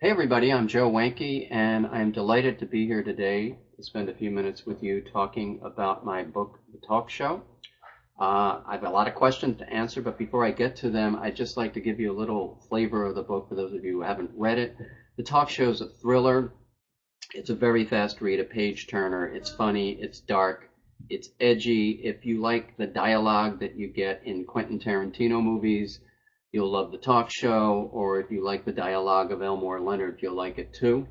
Hey everybody, I'm Joe Wenke, and I'm delighted to be here today to spend a few minutes with you talking about my book, The Talk Show. I have a lot of questions to answer, but before I get to them, I'd just like to give you a little flavor of the book for those of you who haven't read it. The Talk Show is a thriller. It's a very fast read, a page turner. It's funny, it's dark, it's edgy. If you like the dialogue that you get in Quentin Tarantino movies, you'll love The Talk Show, or if you like the dialogue of Elmore Leonard, you'll like it too.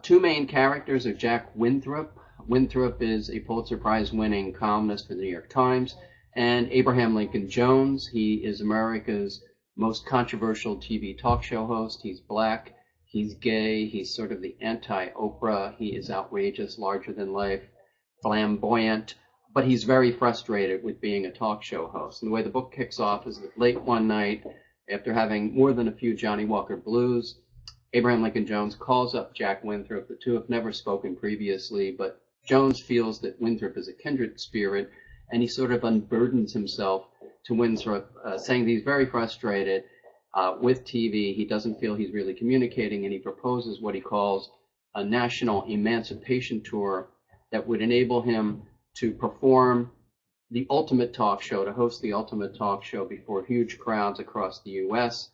Two main characters are Jack Winthrop. Winthrop is a Pulitzer Prize winning columnist for the New York Times, and Abraham Lincoln Jones. He is America's most controversial TV talk show host. He's black, he's gay, he's sort of the anti-Oprah. He is outrageous, larger than life, flamboyant, but he's very frustrated with being a talk show host. And the way the book kicks off is that late one night, after having more than a few Johnny Walker blues, Abraham Lincoln Jones calls up Jack Winthrop. The two have never spoken previously, but Jones feels that Winthrop is a kindred spirit, and he sort of unburdens himself to Winthrop, saying that he's very frustrated with TV. He doesn't feel he's really communicating, and he proposes what he calls a national emancipation tour that would enable him to perform the ultimate talk show, to host the ultimate talk show before huge crowds across the U.S.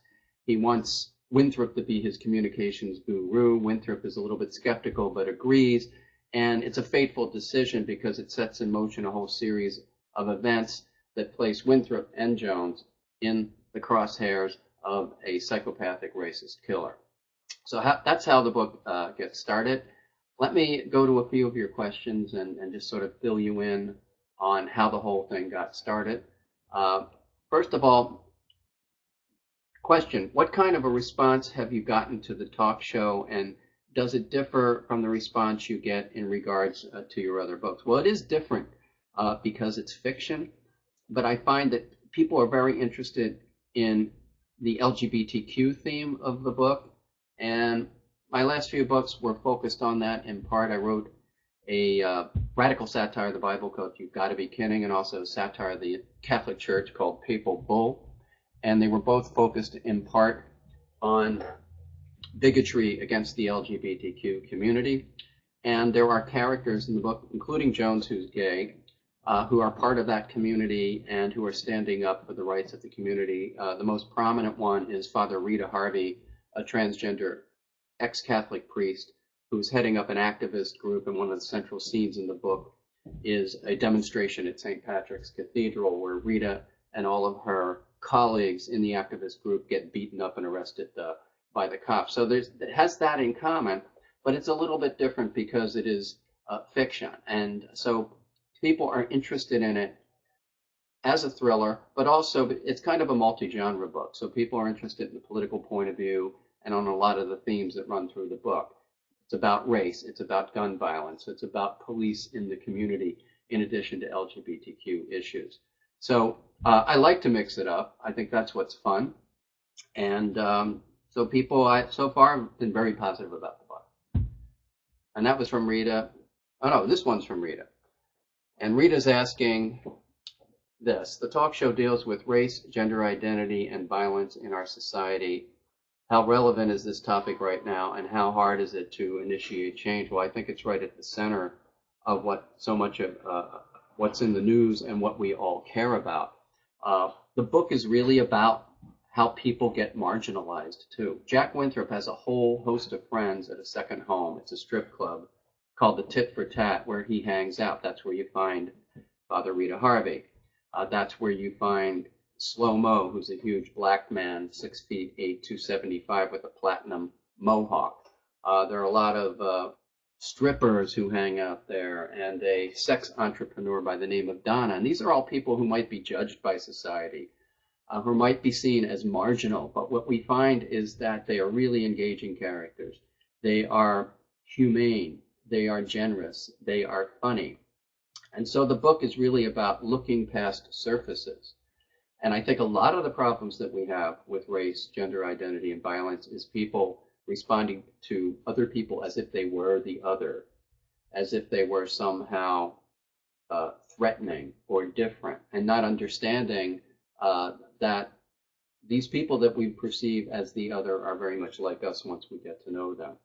He wants Winthrop to be his communications guru. Winthrop is a little bit skeptical but agrees, and it's a fateful decision because it sets in motion a whole series of events that place Winthrop and Jones in the crosshairs of a psychopathic racist killer. So that's how the book gets started. Let me go to a few of your questions and just sort of fill you in on how the whole thing got started. First of all, question, what kind of a response have you gotten to the talk show, and does it differ from the response you get in regards to your other books? Well, it is different because it's fiction, but I find that people are very interested in the LGBTQ theme of the book, and my last few books were focused on that in part. I wrote a radical satire of the Bible called You've Got to Be Kidding, and also a satire of the Catholic Church called Papal. And they were both focused in part on bigotry against the LGBTQ community. And there are characters in the book, including Jones, who's gay, who are part of that community and who are standing up for the rights of the community. The most prominent one is Father Rita Harvey, a transgender ex-Catholic priest who's heading up an activist group, and one of the central scenes in the book is a demonstration at St. Patrick's Cathedral where Rita and all of her colleagues in the activist group get beaten up and arrested by the cops. So it has that in common, but it's a little bit different because it is fiction. And so people are interested in it as a thriller, but also it's kind of a multi-genre book. So people are interested in the political point of view and on a lot of the themes that run through the book. It's about race, it's about gun violence, it's about police in the community, in addition to LGBTQ issues. So I like to mix it up. I think that's what's fun. And so people so far have been very positive about the book. And that was from Rita. Oh no, this one's from Rita. And Rita's asking this. The talk show deals with race, gender identity, and violence in our society. How relevant is this topic right now, and how hard is it to initiate change? Well, I think it's right at the center of what so much of what's in the news and what we all care about. The book is really about how people get marginalized too. Jack Winthrop has a whole host of friends at a second home. It's a strip club called the Tit for Tat, where he hangs out. That's where you find Father Rita Harvey. That's where you find Slow Mo, who's a huge black man, 6'8", 275, with a platinum mohawk. There are a lot of strippers who hang out there, and a sex entrepreneur by the name of Donna. And these are all people who might be judged by society, who might be seen as marginal. But what we find is that they are really engaging characters. They are humane. They are generous. They are funny. And so the book is really about looking past surfaces. And I think a lot of the problems that we have with race, gender identity, and violence is people responding to other people as if they were the other, as if they were somehow threatening or different, and not understanding that these people that we perceive as the other are very much like us once we get to know them.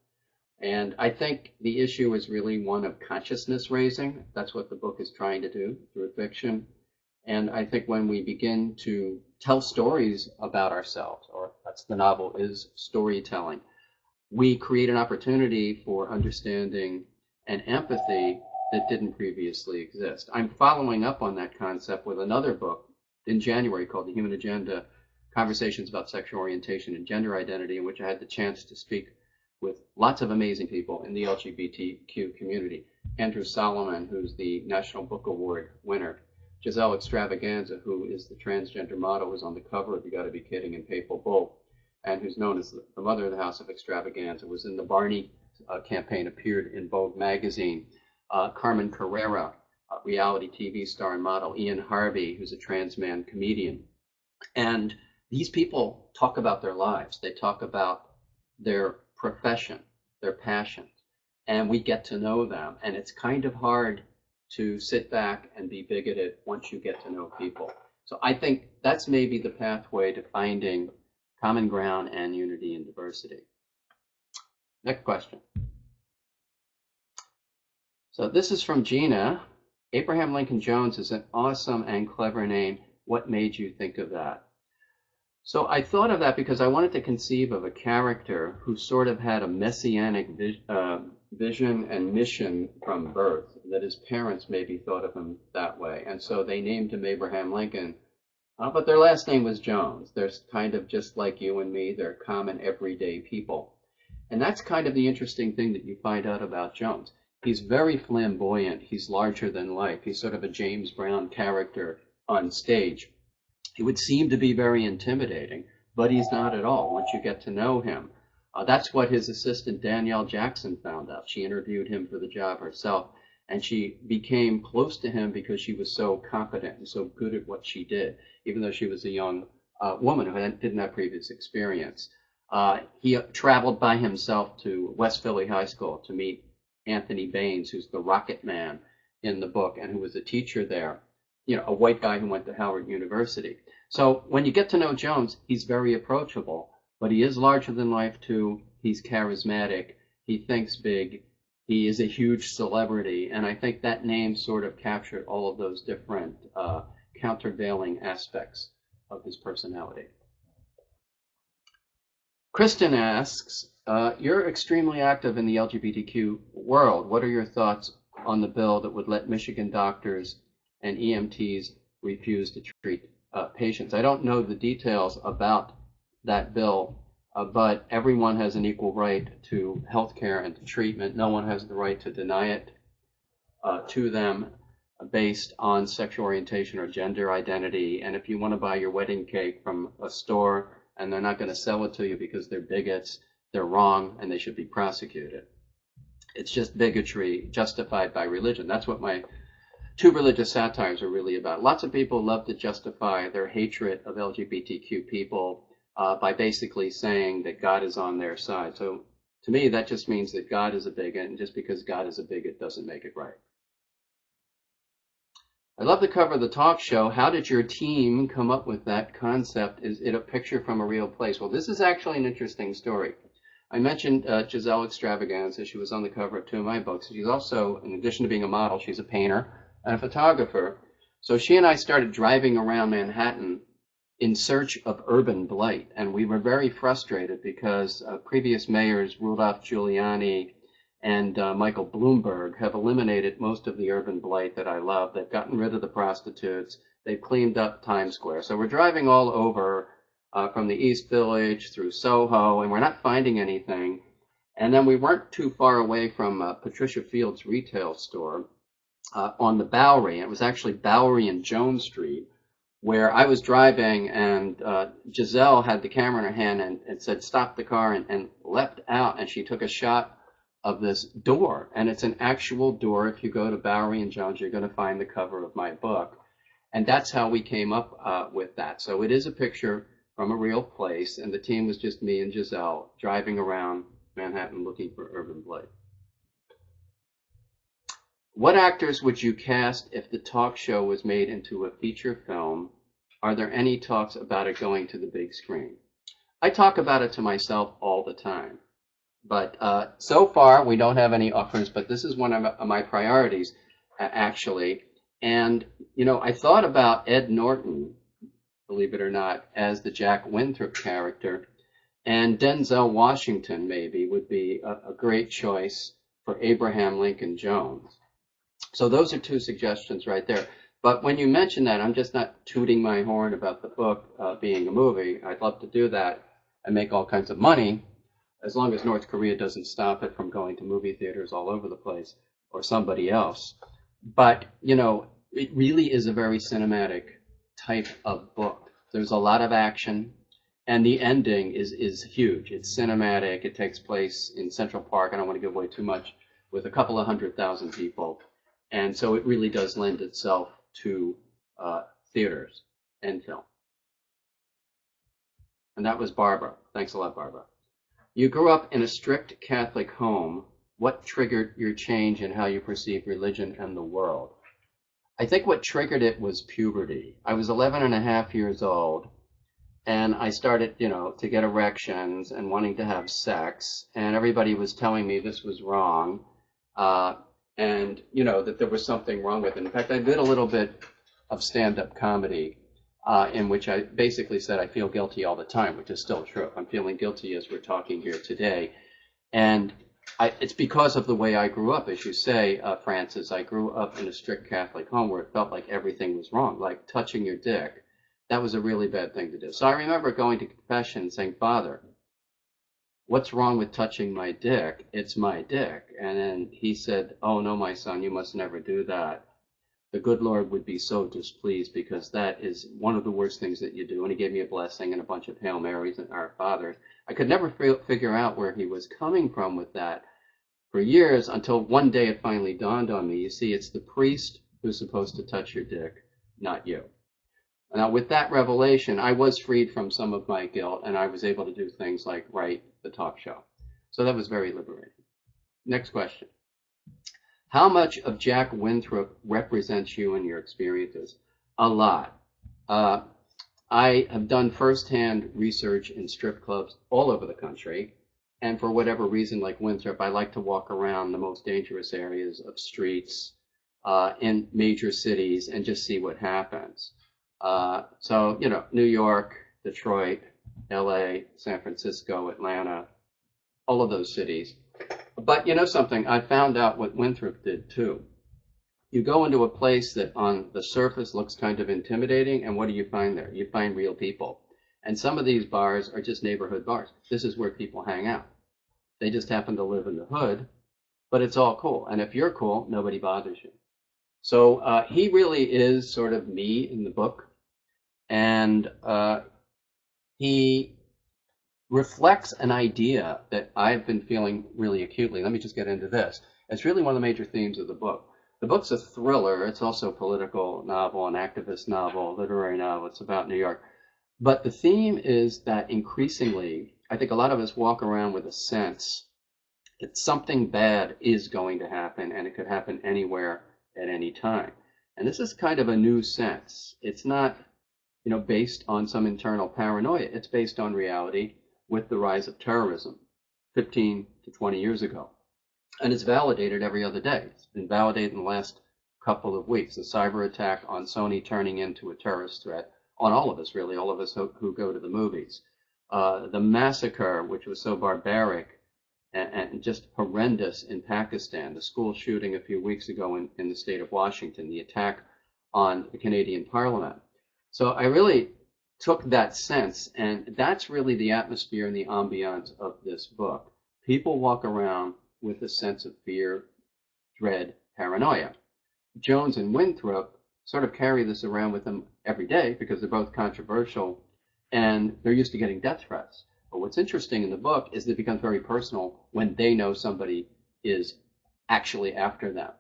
And I think the issue is really one of consciousness raising. That's what the book is trying to do through fiction. And I think when we begin to tell stories about ourselves, or that's the novel is storytelling, we create an opportunity for understanding and empathy that didn't previously exist. I'm following up on that concept with another book in January called The Human Agenda, Conversations about Sexual Orientation and Gender Identity, in which I had the chance to speak with lots of amazing people in the LGBTQ community. Andrew Solomon, who's the National Book Award winner. Giselle Extravaganza, who is the transgender model who's on the cover of You Gotta Be Kidding and Papal, and who's known as the mother of the House of Extravaganza, was in the Barney campaign, appeared in Vogue magazine. Carmen Carrera, a reality TV star and model. Ian Harvey, who's a trans man comedian. And these people talk about their lives. They talk about their profession, their passions, and we get to know them. And it's kind of hard to sit back and be bigoted once you get to know people. So I think that's maybe the pathway to finding common ground and unity and diversity. Next question. So this is from Gina. Abraham Lincoln Jones is an awesome and clever name. What made you think of that? So I thought of that because I wanted to conceive of a character who sort of had a messianic vision and mission from birth, that his parents maybe thought of him that way. And so they named him Abraham Lincoln, but their last name was Jones. They're kind of just like you and me. They're common, everyday people. And that's kind of the interesting thing that you find out about Jones. He's very flamboyant. He's larger than life. He's sort of a James Brown character on stage. He would seem to be very intimidating, but he's not at all once you get to know him. That's what his assistant Danielle Jackson found out. She interviewed him for the job herself, and she became close to him because she was so competent and so good at what she did, even though she was a young woman who didn't have previous experience. He traveled by himself to West Philly High School to meet Anthony Baines, who's the rocket man in the book and who was a teacher there, you know, a white guy who went to Howard University. So when you get to know Jones, he's very approachable, but he is larger than life too. He's charismatic. He thinks big. He is a huge celebrity. And I think that name sort of captured all of those different countervailing aspects of his personality. Kristen asks, you're extremely active in the LGBTQ world. What are your thoughts on the bill that would let Michigan doctors and EMTs refuse to treat patients? I don't know the details about that bill, but everyone has an equal right to health care and to treatment. No one has the right to deny it to them based on sexual orientation or gender identity. And if you want to buy your wedding cake from a store and they're not going to sell it to you because they're bigots, they're wrong and they should be prosecuted. It's just bigotry justified by religion. That's what my two religious satires are really about. Lots of people love to justify their hatred of LGBTQ people by basically saying that God is on their side. So to me, that just means that God is a bigot, and just because God is a bigot doesn't make it right. I love the cover of the talk show. How did your team come up with that concept? Is it a picture from a real place? Well, this is actually an interesting story. I mentioned Giselle Extravaganza. She was on the cover of two of my books. She's also, in addition to being a model, she's a painter and a photographer. So she and I started driving around Manhattan in search of urban blight. And we were very frustrated because previous mayors, Rudolph Giuliani and Michael Bloomberg, have eliminated most of the urban blight that I love. They've gotten rid of the prostitutes. They've cleaned up Times Square. So we're driving all over from the East Village through Soho, and we're not finding anything. And then we weren't too far away from Patricia Field's retail store on the Bowery. It was actually Bowery and Jones Street, where I was driving, and Giselle had the camera in her hand and said, stop the car, and leapt out, and she took a shot of this door. And it's an actual door. If you go to Bowery and Jones, you're going to find the cover of my book. And that's how we came up with that. So it is a picture from a real place, and the team was just me and Giselle driving around Manhattan looking for urban blight. What actors would you cast if the talk show was made into a feature film Are there any talks about it going to the big screen? I talk about it to myself all the time. But so far, we don't have any offers, but this is one of my priorities, actually. And, you know, I thought about Ed Norton, believe it or not, as the Jack Winthrop character. And Denzel Washington, maybe, would be a great choice for Abraham Lincoln Jones. So those are two suggestions right there. But when you mention that, I'm just not tooting my horn about the book being a movie. I'd love to do that and make all kinds of money, as long as North Korea doesn't stop it from going to movie theaters all over the place, or somebody else. But, you know, it really is a very cinematic type of book. There's a lot of action, and the ending is huge. It's cinematic. It takes place in Central Park. I don't want to give away too much, with a couple of 100,000 people. And so it really does lend itself to theaters and film. And that was Barbara. Thanks a lot, Barbara. You grew up in a strict Catholic home. What triggered your change in how you perceive religion and the world? I think what triggered it was puberty. I was 11 and a half years old, and I started, you know, to get erections and wanting to have sex, and everybody was telling me this was wrong, and, you know, that there was something wrong with it. In fact, I did a little bit of stand-up comedy in which I basically said I feel guilty all the time, which is still true. I'm feeling guilty as we're talking here today. And it's because of the way I grew up. As you say, Francis, I grew up in a strict Catholic home where it felt like everything was wrong, like touching your dick. That was a really bad thing to do. So I remember going to confession and saying, Father, what's wrong with touching my dick? It's my dick. And then he said, oh, no, my son, you must never do that. The good Lord would be so displeased, because that is one of the worst things that you do. And he gave me a blessing and a bunch of Hail Marys and Our Fathers. I could never figure out where he was coming from with that for years, until one day it finally dawned on me. You see, it's the priest who's supposed to touch your dick, not you. Now, with that revelation, I was freed from some of my guilt, and I was able to do things like write the talk show. So that was very liberating. Next question. How much of Jack Winthrop represents you in your experiences? A lot. I have done firsthand research in strip clubs all over the country. And for whatever reason, like Winthrop, I like to walk around the most dangerous areas of streets in major cities and just see what happens. So, you know, New York, Detroit, LA, San Francisco, Atlanta, all of those cities. But you know something, I found out what Winthrop did too. You go into a place that on the surface looks kind of intimidating, and what do you find there? You find real people. And some of these bars are just neighborhood bars. This is where people hang out. They just happen to live in the hood, but it's all cool. And if you're cool, nobody bothers you. So he really is sort of me in the book. And he reflects an idea that I've been feeling really acutely. Let me just get into this. It's really one of the major themes of the book. The book's a thriller. It's also a political novel, an activist novel, literary novel. It's about New York. But the theme is that increasingly, I think a lot of us walk around with a sense that something bad is going to happen, and it could happen anywhere at any time. And this is kind of a new sense. It's not, you know, based on some internal paranoia. It's based on reality with the rise of terrorism 15 to 20 years ago. And it's validated every other day. It's been validated in the last couple of weeks. The cyber attack on Sony turning into a terrorist threat on all of us, really, all of us who go to the movies. The massacre, which was so barbaric and just horrendous in Pakistan, the school shooting a few weeks ago in the state of Washington, the attack on the Canadian Parliament. So I really took that sense, and that's really the atmosphere and the ambiance of this book. People walk around with a sense of fear, dread, paranoia. Jones and Winthrop sort of carry this around with them every day because they're both controversial and they're used to getting death threats. But what's interesting in the book is that it becomes very personal when they know somebody is actually after them.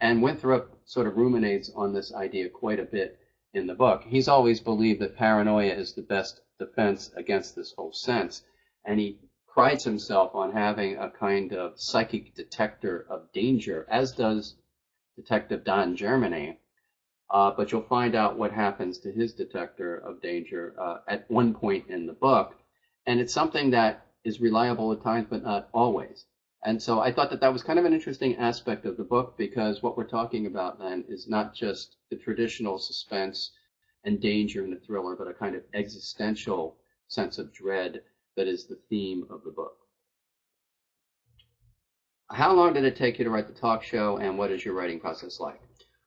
And Winthrop sort of ruminates on this idea quite a bit in the book. He's always believed that paranoia is the best defense against this whole sense, and he prides himself on having a kind of psychic detector of danger, as does Detective Don Germany. but you'll find out what happens to his detector of danger at one point in the book. And it's something that is reliable at times, but not always. And so I thought that that was kind of an interesting aspect of the book, because what we're talking about then is not just the traditional suspense and danger in the thriller, but a kind of existential sense of dread that is the theme of the book. How long did it take you to write the talk show, and what is your writing process like?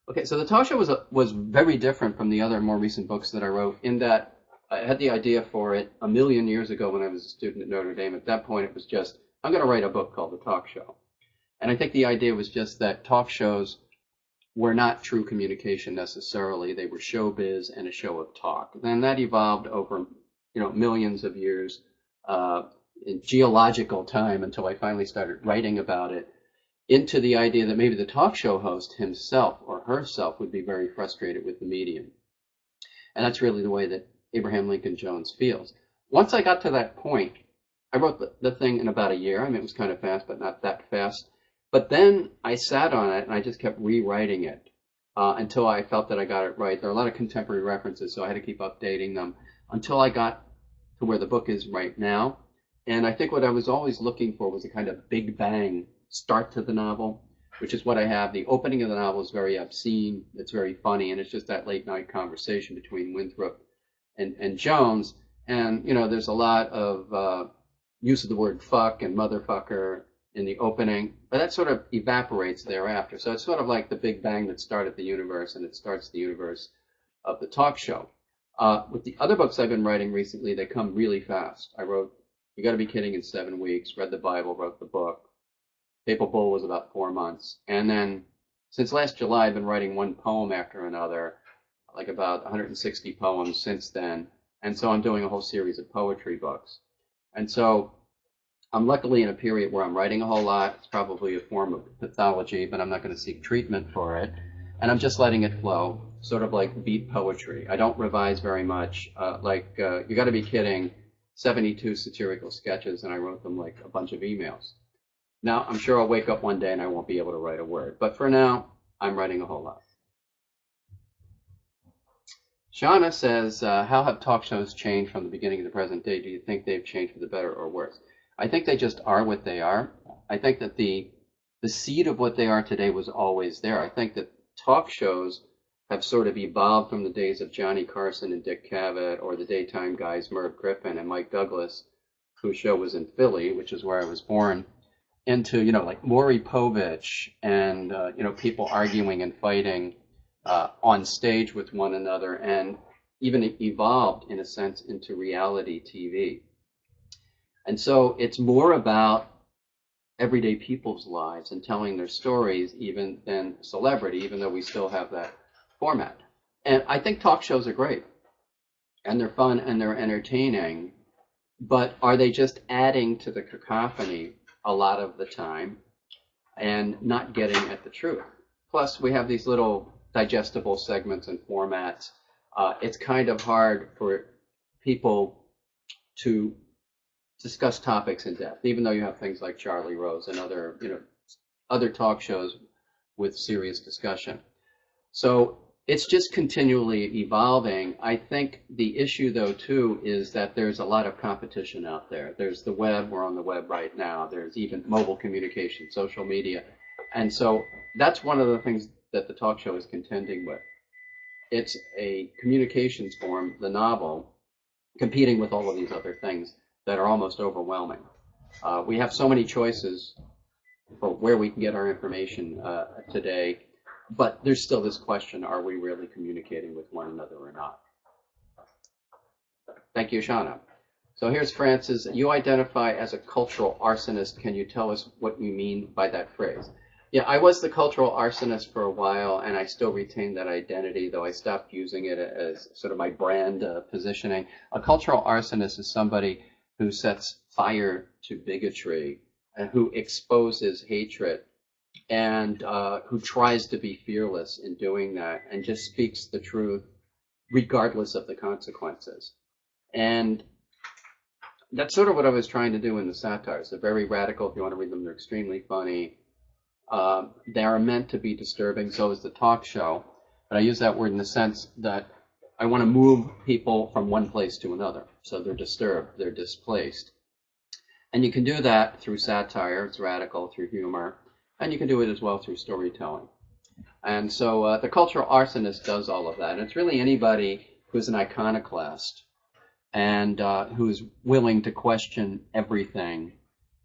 Okay, so the talk show was very different from the other more recent books that I wrote, in that I had the idea for it a million years ago when I was a student at Notre Dame. At that point, it was just, I'm going to write a book called The Talk Show. And I think the idea was just that talk shows were not true communication necessarily. They were showbiz and a show of talk. And that evolved over, millions of years in geological time, until I finally started writing about it, into the idea that maybe the talk show host himself or herself would be very frustrated with the medium. And that's really the way that Abraham Lincoln Jones feels. Once I got to that point, I wrote the thing in about a year. I mean, it was kind of fast, but not that fast. But then I sat on it and I just kept rewriting it until I felt that I got it right. There are a lot of contemporary references, so I had to keep updating them until I got to where the book is right now. And I think what I was always looking for was a kind of big bang start to the novel, which is what I have. The opening of the novel is very obscene. It's very funny, and it's just that late night conversation between Winthrop and Jones. And, there's a lot of use of the word fuck and motherfucker in the opening, but that sort of evaporates thereafter. So it's sort of like the big bang that started the universe, and it starts the universe of the talk show. With the other books I've been writing recently, they come really fast. I wrote You Gotta Be Kidding in 7 weeks, read the Bible, wrote the book. Papal was about 4 months. And then since last July, I've been writing one poem after another, like about 160 poems since then. And so I'm doing a whole series of poetry books. And so I'm luckily in a period where I'm writing a whole lot. It's probably a form of pathology, but I'm not going to seek treatment for it. And I'm just letting it flow, sort of like beat poetry. I don't revise very much. You Gotta Be Kidding, 72 satirical sketches, and I wrote them like a bunch of emails. Now, I'm sure I'll wake up one day and I won't be able to write a word. But for now, I'm writing a whole lot. Shauna says, how have talk shows changed from the beginning to the present day? Do you think they've changed for the better or worse? I think they just are what they are. I think that the seed of what they are today was always there. I think that talk shows have sort of evolved from the days of Johnny Carson and Dick Cavett, or the daytime guys Merv Griffin and Mike Douglas, whose show was in Philly, which is where I was born, into, like Maury Povich and, people arguing and fighting on stage with one another, and even evolved, in a sense, into reality TV. And so it's more about everyday people's lives and telling their stories even than celebrity, even though we still have that format. And I think talk shows are great, and they're fun and they're entertaining, but are they just adding to the cacophony a lot of the time and not getting at the truth? Plus, we have these little digestible segments and formats. It's kind of hard for people to discuss topics in depth, even though you have things like Charlie Rose and other talk shows with serious discussion. So it's just continually evolving. I think the issue, though, too, is that there's a lot of competition out there. There's the web. We're on the web right now. There's even mobile communication, social media. And so that's one of the things that the talk show is contending with. It's a communications form, the novel, competing with all of these other things that are almost overwhelming. We have so many choices for where we can get our information today, but there's still this question, are we really communicating with one another or not? Thank you, Shauna. So here's Francis. You identify as a cultural arsonist. Can you tell us what you mean by that phrase? Yeah, I was the cultural arsonist for a while, and I still retain that identity, though I stopped using it as sort of my brand positioning. A cultural arsonist is somebody who sets fire to bigotry and who exposes hatred, and who tries to be fearless in doing that and just speaks the truth regardless of the consequences. And that's sort of what I was trying to do in the satires. They're very radical. If you want to read them, they're extremely funny. They are meant to be disturbing, so is the talk show. But I use that word in the sense that I want to move people from one place to another. So they're disturbed, they're displaced. And you can do that through satire, it's radical, through humor, and you can do it as well through storytelling. And so the cultural arsonist does all of that. And it's really anybody who's an iconoclast and who's willing to question everything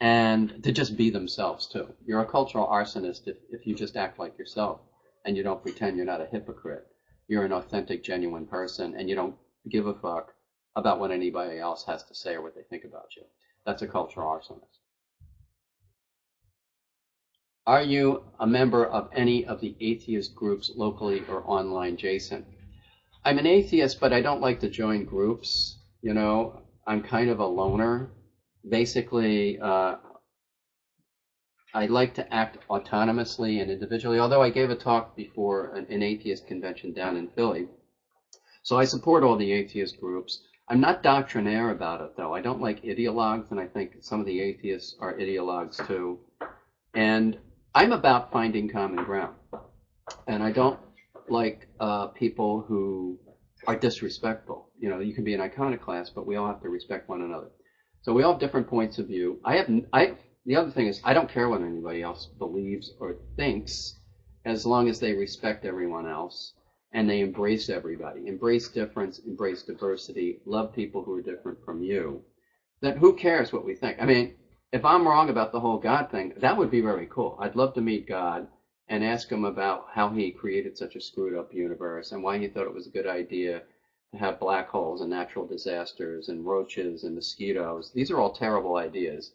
and to just be themselves too. You're a cultural arsonist if you just act like yourself and you don't pretend you're not a hypocrite. You're an authentic, genuine person, and you don't give a fuck about what anybody else has to say or what they think about you. That's a cultural arsonist. Are you a member of any of the atheist groups locally or online, Jason? I'm an atheist, but I don't like to join groups. You know, I'm kind of a loner. Basically, I like to act autonomously and individually, although I gave a talk before an atheist convention down in Philly. So I support all the atheist groups. I'm not doctrinaire about it, though. I don't like ideologues, and I think some of the atheists are ideologues, too. And I'm about finding common ground. And I don't like people who are disrespectful. You know, you can be an iconoclast, but we all have to respect one another. So we all have different points of view. The other thing is, I don't care what anybody else believes or thinks, as long as they respect everyone else and they embrace everybody. Embrace difference, embrace diversity, love people who are different from you. Then who cares what we think? I mean, if I'm wrong about the whole God thing, that would be very cool. I'd love to meet God and ask him about how he created such a screwed up universe and why he thought it was a good idea to have black holes and natural disasters and roaches and mosquitoes. These are all terrible ideas.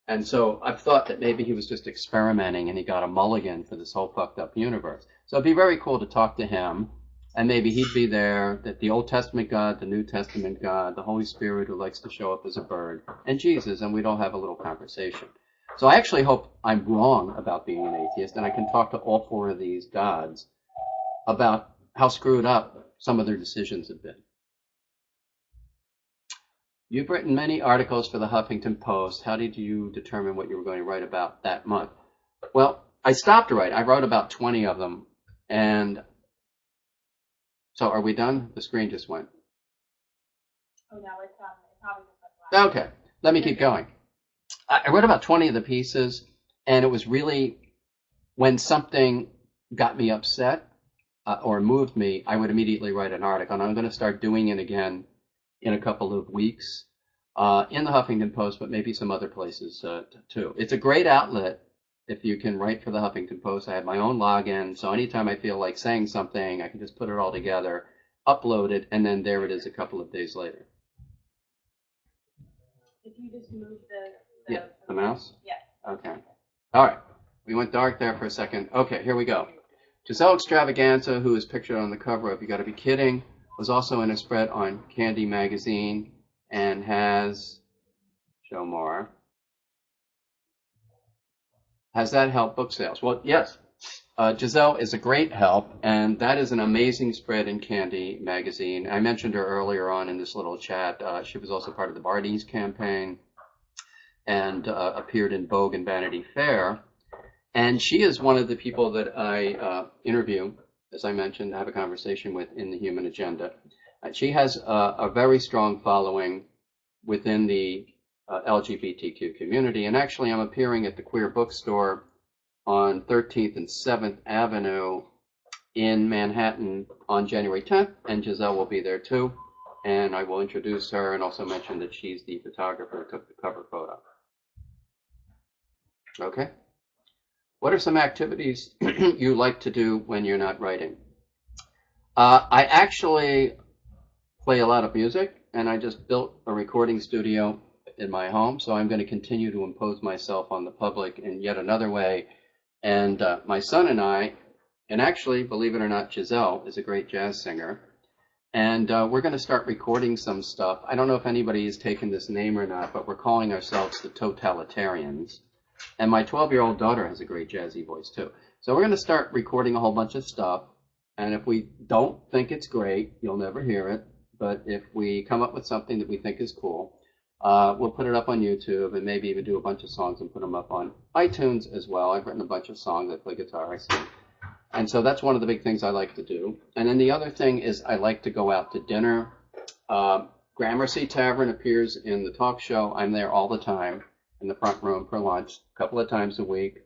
And so I've thought that maybe he was just experimenting and he got a mulligan for this whole fucked up universe. So it'd be very cool to talk to him, and maybe he'd be there, that the Old Testament God, the New Testament God, the Holy Spirit who likes to show up as a bird, and Jesus, and we'd all have a little conversation. So I actually hope I'm wrong about being an atheist, and I can talk to all four of these gods about how screwed up some of their decisions have been. You've written many articles for the Huffington Post. How did you determine what you were going to write about that month? Well, I stopped to write. I wrote about 20 of them. And so are we done? The screen just went. Oh, no, it's probably just like Okay, let me keep going. I wrote about 20 of the pieces, and it was really when something got me upset or moved me, I would immediately write an article. And I'm going to start doing it again in a couple of weeks in the Huffington Post, but maybe some other places too. It's a great outlet if you can write for the Huffington Post. I have my own login, so anytime I feel like saying something, I can just put it all together, upload it, and then there it is a couple of days later. If you just move the mouse? Yeah. Okay. All right. We went dark there for a second. Okay, here we go. Giselle Extravaganza, who is pictured on the cover of You Gotta Be Kidding, was also in a spread on Candy Magazine and has, show more. Has that helped book sales? Well, yes. Giselle is a great help, and that is an amazing spread in Candy Magazine. I mentioned her earlier on in this little chat. She was also part of the Barney's campaign and appeared in Vogue and Vanity Fair. And she is one of the people that I interview, as I mentioned, have a conversation with in the Human Agenda. She has a very strong following within the LGBTQ community. And actually, I'm appearing at the Queer Bookstore on 13th and 7th Avenue in Manhattan on January 10th, and Giselle will be there too. And I will introduce her and also mention that she's the photographer who took the cover photo. Okay. What are some activities you like to do when you're not writing? I actually play a lot of music, and I just built a recording studio in my home, so I'm going to continue to impose myself on the public in yet another way. And my son and I, and actually, believe it or not, Giselle is a great jazz singer, and we're going to start recording some stuff. I don't know if anybody has taken this name or not, but we're calling ourselves the Totalitarians. And my 12-year-old daughter has a great jazzy voice, too. So we're going to start recording a whole bunch of stuff. And if we don't think it's great, you'll never hear it. But if we come up with something that we think is cool, we'll put it up on YouTube and maybe even do a bunch of songs and put them up on iTunes as well. I've written a bunch of songs. I play guitar, I sing. And so that's one of the big things I like to do. And then the other thing is I like to go out to dinner. Gramercy Tavern appears in the talk show. I'm there all the time in the front room for lunch, a couple of times a week.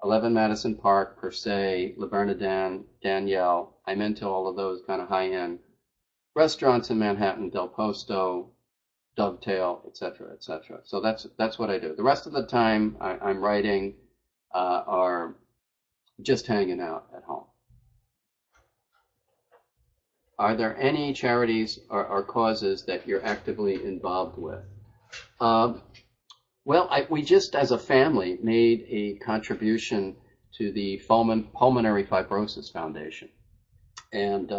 11 Madison Park, Per Se, Le Bernardin, Danielle. I'm into all of those kind of high-end restaurants in Manhattan, Del Posto, Dovetail, etc., etc. So that's what I do. The rest of the time, I'm writing or just hanging out at home. Are there any charities or causes that you're actively involved with? Well, we just, as a family, made a contribution to the Pulmonary Fibrosis Foundation, and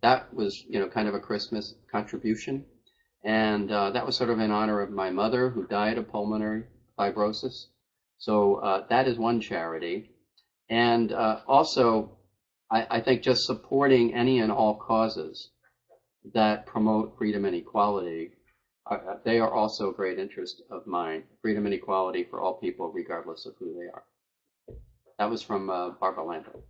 that was, kind of a Christmas contribution, and that was sort of in honor of my mother who died of pulmonary fibrosis. So that is one charity, and also I think just supporting any and all causes that promote freedom and equality. They are also a great interest of mine. Freedom and equality for all people, regardless of who they are. That was from Barbara Lando.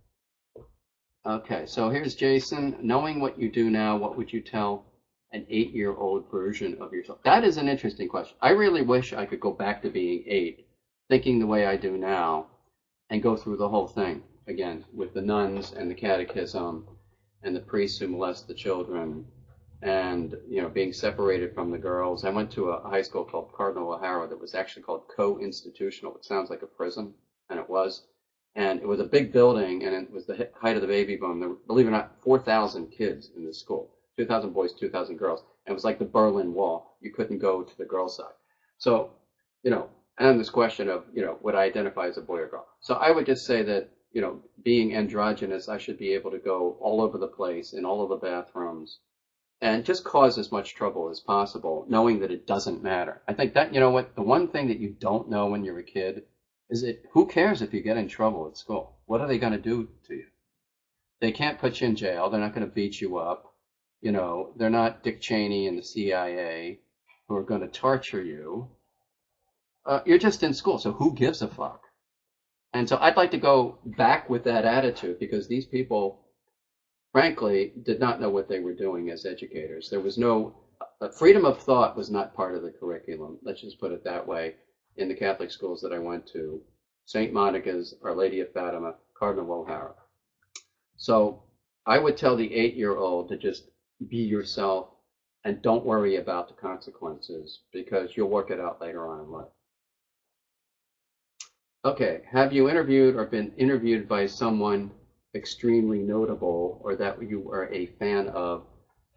Okay, so here's Jason. Knowing what you do now, what would you tell an 8-year-old version of yourself? That is an interesting question. I really wish I could go back to being 8, thinking the way I do now, and go through the whole thing again with the nuns and the catechism and the priests who molest the children, and being separated from the girls. I went to a high school called Cardinal O'Hara that was actually called co-institutional. It sounds like a prison, and it was. And it was a big building, and it was the height of the baby boom. There were, believe it or not, 4,000 kids in this school, 2,000 boys, 2,000 girls. And it was like the Berlin Wall. You couldn't go to the girls' side. So, and this question of, would I identify as a boy or girl? So I would just say that, being androgynous, I should be able to go all over the place in all of the bathrooms and just cause as much trouble as possible, knowing that it doesn't matter. I think that, the one thing that you don't know when you're a kid is that who cares if you get in trouble at school? What are they going to do to you? They can't put you in jail. They're not going to beat you up. They're not Dick Cheney and the CIA who are going to torture you. You're just in school, so who gives a fuck? And so I'd like to go back with that attitude, because these people, frankly, did not know what they were doing as educators. There was no freedom of thought was not part of the curriculum. Let's just put it that way. In the Catholic schools that I went to, St. Monica's, Our Lady of Fatima, Cardinal O'Hara. So I would tell the 8-year-old to just be yourself and don't worry about the consequences, because you'll work it out later on in life. Okay, have you interviewed or been interviewed by someone extremely notable or that you were a fan of?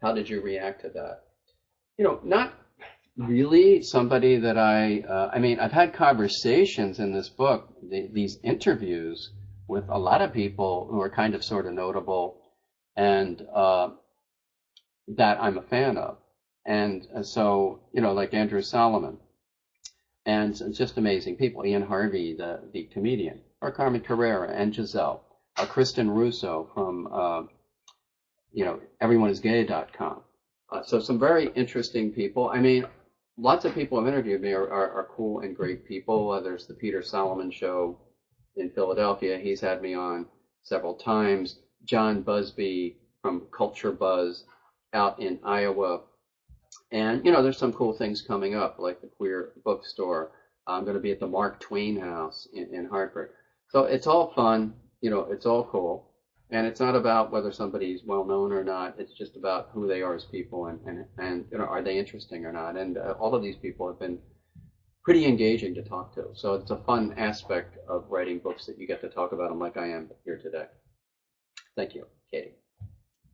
How did you react to that? Not really somebody that I've had conversations in this book, these interviews with a lot of people who are kind of sort of notable and that I'm a fan of. And so, like Andrew Solomon, and just amazing people. Ian Harvey, the comedian, or Carmen Carrera and Giselle, Kristen Russo from, everyoneisgay.com. So some very interesting people. Lots of people who have interviewed me are cool and great people. There's the Peter Solomon Show in Philadelphia. He's had me on several times. John Busby from Culture Buzz out in Iowa. And, there's some cool things coming up, like the Queer Bookstore. I'm going to be at the Mark Twain House in Hartford. So it's all fun. It's all cool. And it's not about whether somebody's well known or not. It's just about who they are as people and are they interesting or not. And all of these people have been pretty engaging to talk to. So it's a fun aspect of writing books that you get to talk about them like I am here today. Thank you, Katie.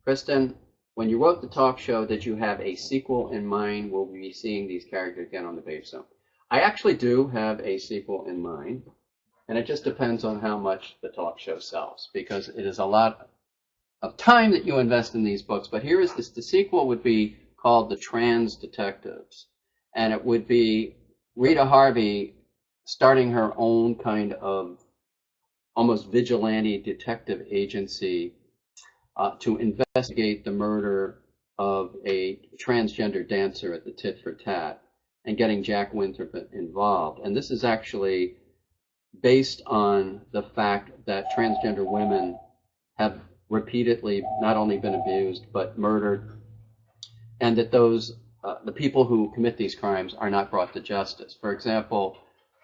Kristen, when you wrote the talk show, did you have a sequel in mind? Will we be seeing these characters again on the page soon? I actually do have a sequel in mind. And it just depends on how much the talk show sells, because it is a lot of time that you invest in these books. But here is this. The sequel would be called The Trans Detectives. And it would be Rita Harvey starting her own kind of almost vigilante detective agency to investigate the murder of a transgender dancer at the Tit for Tat and getting Jack Winthrop involved. And this is actually based on the fact that transgender women have repeatedly not only been abused but murdered, and that those the people who commit these crimes are not brought to justice. For example,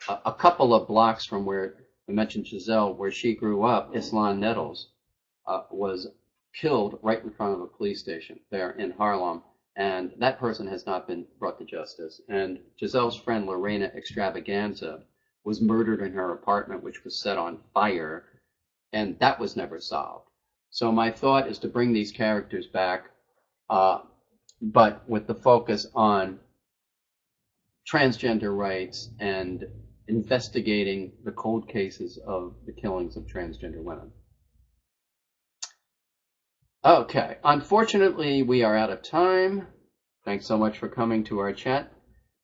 a couple of blocks from where I mentioned Giselle, where she grew up, Islan Nettles was killed right in front of a police station there in Harlem, and that person has not been brought to justice. And Giselle's friend Lorena Extravaganza was murdered in her apartment, which was set on fire, and that was never solved. So my thought is to bring these characters back, but with the focus on transgender rights and investigating the cold cases of the killings of transgender women. Okay, unfortunately, we are out of time. Thanks so much for coming to our chat,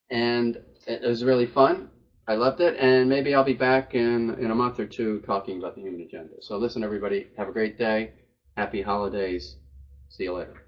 and it was really fun. I loved it, and maybe I'll be back in a month or two talking about the human agenda. So listen, everybody, have a great day. Happy holidays. See you later.